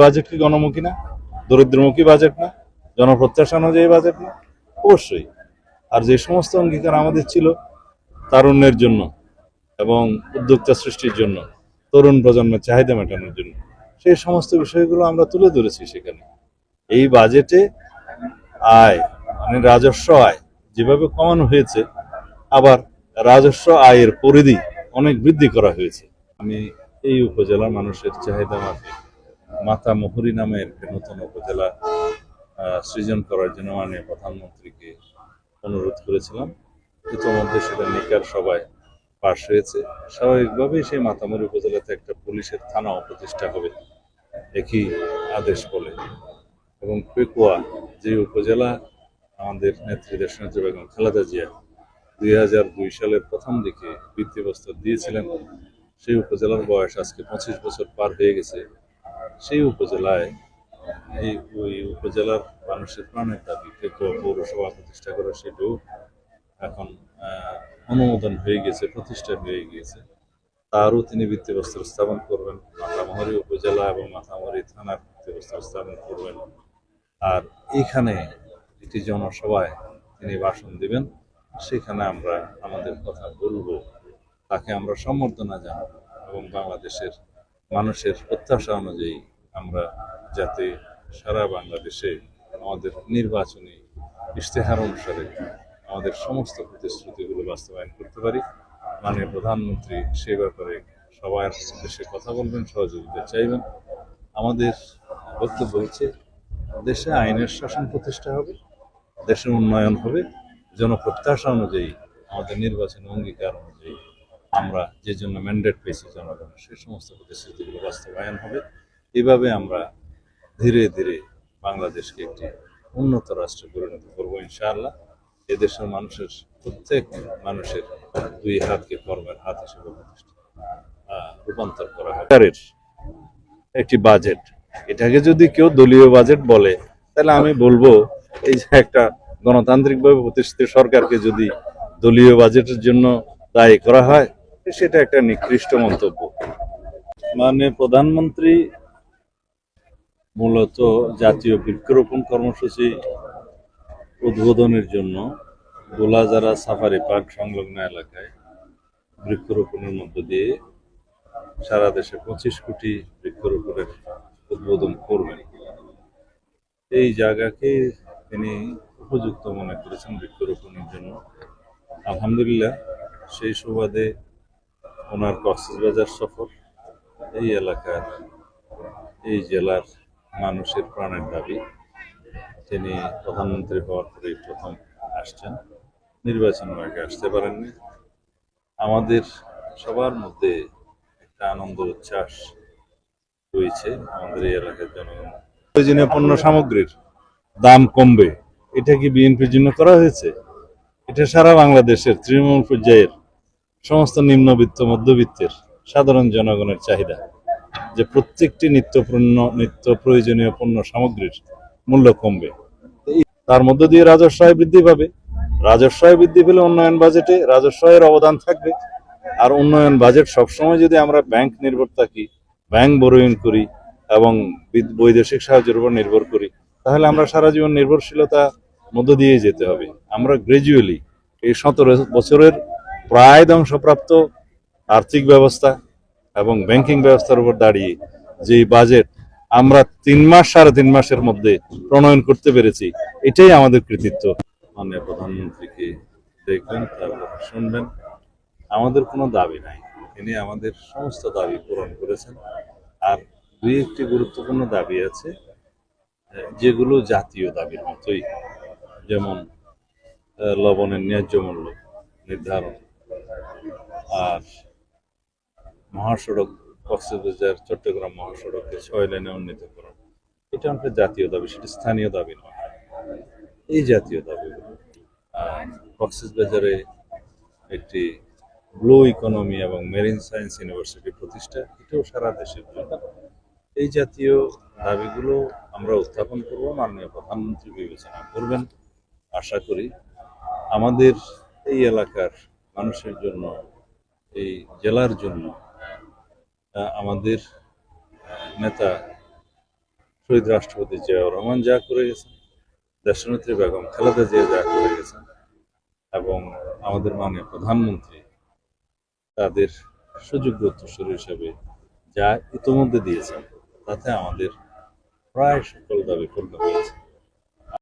Budget কি গণমুখী না, দরিদ্রমুখী budget না, জনপ্রত্যাশা অনুযায়ী বাজেট না? অবশ্যই। আর যে সমস্ত অঙ্গীকার আমাদের ছিল তারুণ্যের জন্য এবং উদ্যোক্তা সৃষ্টির জন্য, তরুণ প্রজন্মের চাহিদা মেটানোর জন্য, সেই সমস্ত বিষয়গুলো আমরা তুলে ধরেছি সেখানে। এই বাজেটে আয় মানে রাজস্ব আয় যেভাবে কমানো হয়েছে, আবার রাজস্ব আয়ের পরিধি অনেক বৃদ্ধি করা হয়েছে। আমি এই উপজেলার মানুষের চাহিদা মাফিক মাতামুহুরী নামের নতুন উপজেলা সৃজন করার জন্য মাননীয় প্রধানমন্ত্রীকে অনুরোধ করেছিলাম। ইতিমধ্যে সেটা নিকার সভায় পাশ হয়েছে। স্বাভাবিকভাবেই সেই মাতামুহুরী উপজেলাতে একটা পুলিশের থানাও প্রতিষ্ঠা হবে একই আদেশ বলে। এবং পেকুয়া যে উপজেলা আমাদের নেত্রী দেশনেত্রী বেগম খালেদা জিয়া 2002 সালের প্রথম দিকে ভিত্তিপ্রস্তর দিয়েছিলেন, সেই উপজেলার বয়স আজকে 25 বছর পার হয়ে গেছে। সেই উপজেলায় ওই উপজেলার মানুষের প্রাণের দাবি পেকুয়া পৌরসভা প্রতিষ্ঠা করা, সেটাও এখন অনুমোদন হয়ে গেছে, প্রতিষ্ঠা হয়ে গিয়েছে। তারও তিনি ভিত্তিপ্রস্তর স্থাপন করবেন। মাতামুহুরী উপজেলা এবং মাতামুহুরী থানার ভিত্তিপ্রস্তর স্থাপন করবেন। আর এখানে একটি জনসভায় তিনি ভাষণ দিবেন, সেখানে আমরা আমাদের কথা বলবো, তাকে আমরা সম্বর্ধনা জানাবো এবং বাংলাদেশের মানুষের প্রত্যাশা অনুযায়ী আমরা যাতে সারা বাংলাদেশে আমাদের নির্বাচনী ইশতেহার অনুসারে আমাদের সমস্ত প্রতিশ্রুতিগুলো বাস্তবায়ন করতে পারি। মাননীয় প্রধানমন্ত্রী সে ব্যাপারে সবার দেশে কথা বলবেন, সহযোগিতা চাইবেন। আমাদের বক্তব্য হচ্ছে দেশে আইনের শাসন প্রতিষ্ঠা হবে, দেশের উন্নয়ন হবে, জনপ্রত্যাশা অনুযায়ী আমাদের নির্বাচনী অঙ্গীকার অনুযায়ী আমরা যে জন্য ম্যান্ডেট পেয়েছি জনগণের, সেই সমস্ত প্রতিশ্রুতিগুলো বাস্তবায়ন হবে। এভাবে আমরা ধীরে ধীরে বাংলাদেশকে একটি উন্নত রাষ্ট্রে পরিণত করবো ইনশাআল্লাহ। এদেশের মানুষের প্রত্যেক মানুষের দুই হাতকে কর্মের হাত হিসেবে রূপান্তর করা হবে। একটি বাজেট, এটাকে যদি কেউ দলীয় বাজেট বলে, তাহলে আমি বলবো এই যে একটা গণতান্ত্রিকভাবে প্রতিষ্ঠিত সরকারকে যদি দলীয় বাজেটের জন্য দায়ী করা হয়, সেটা একটা নিকৃষ্ট মন্তব্য। মানে প্রধানমন্ত্রী মূলত জাতীয় বৃক্ষরোপণ কর্মসূচি উদ্বোধনের জন্য গোলাজারা সাফারি পার্ক সংলগ্ন এলাকায় বৃক্ষরোপণের মধ্য দিয়ে সারা দেশে 25 কোটি বৃক্ষরোপণের উদ্বোধন করবেন। এই জায়গাকে তিনি উপযুক্ত মনে করেছেন বৃক্ষরোপণের জন্য। আলহামদুলিল্লাহ, সেই সুবাদে ওনার কক্সবাজার সফর, এই এলাকার এই জেলার মানুষের প্রাণের দাবি, তিনি প্রধানমন্ত্রী হওয়ার পরেই প্রথম আসছেন, নির্বাচনের আগে আসতে পারেননি। আমাদের সবার মধ্যে একটা আনন্দ উচ্ছ্বাস রয়েছে। আমাদের এই এলাকার জনগণ প্রয়োজনীয় পণ্য সামগ্রীর দাম কমবে, এটা কি বিএনপির জন্য করা হয়েছে? এটা সারা বাংলাদেশের তৃণমূল পর্যায়ের সমস্ত নিম্নবিত্ত মধ্যবিত্তের সাধারণ জনগণের চাহিদা যে প্রত্যেকটি নিত্য প্রয়োজনীয় পণ্য সামগ্রীর মূল্য কমবে। তার মধ্য দিয়ে রাজস্ব আয় বৃদ্ধি পাবে। রাজস্ব আয় বৃদ্ধি পেলে উন্নয়ন বাজেটে রাজস্ব আয়ের অবদান থাকবে। আর উন্নয়ন বাজেট সবসময় যদি আমরা ব্যাংক নির্ভর থাকি, ব্যাংক বরোইং করি এবং বৈদেশিক সাহায্যের উপর নির্ভর করি, তাহলে আমরা সারা জীবন নির্ভরশীলতা মধ্য দিয়ে যেতে হবে। আমরা গ্রাজুয়ালি এই 17 বছরের প্রায় ধ্বংসপ্রাপ্ত আর্থিক ব্যবস্থা এবং ব্যাংকিং ব্যবস্থার উপর দাঁড়িয়ে যে বাজেট আমরা 3 মাস 3.5 মাসের মধ্যে প্রণয়ন করতে পেরেছি, এটাই আমাদের কৃতিত্ব। মাননীয় প্রধানমন্ত্রীকে দেখবেন, তারপর শুনবেন। আমাদের কোনো দাবি নাই, তিনি আমাদের সমস্ত দাবি পূরণ করেছেন। আর 2-1টি গুরুত্বপূর্ণ দাবি আছে যেগুলো জাতীয় দাবির মতোই, যেমন লবণের ন্যায্য মূল্য নির্ধারণ, আর মহাসড়ক কক্সবাজার চট্টগ্রাম মহাসড়ককে 6 লেনে উন্নীত করা। এটা আমাদের জাতীয় দাবি, সেটা স্থানীয় দাবি নয়। এই জাতীয় দাবিগুলো কক্সবাজারে একটি ব্লু ইকোনমি এবং মেরিন সায়েন্স ইউনিভার্সিটি প্রতিষ্ঠা, এটাও সারা দেশের জন্য। এই জাতীয় দাবিগুলো আমরা উত্থাপন করব, মাননীয় প্রধানমন্ত্রী বিবেচনা করবেন। আশা করি আমাদের এই এলাকার মানুষের জন্য, এই জেলার জন্য আমাদের নেতা শহীদ রাষ্ট্রপতি জিয়াউর রহমান যা করে গেছেন, দেশনেত্রী বেগম খালেদা জিয়া যা করে গেছেন, এবং আমাদের মাননীয় প্রধানমন্ত্রী তাদের সুযোগ্য উত্তরসূরি হিসেবে যা ইতোমধ্যে দিয়েছেন, তাতে আমাদের প্রায় সকল দাবি পূর্ণ হয়েছে।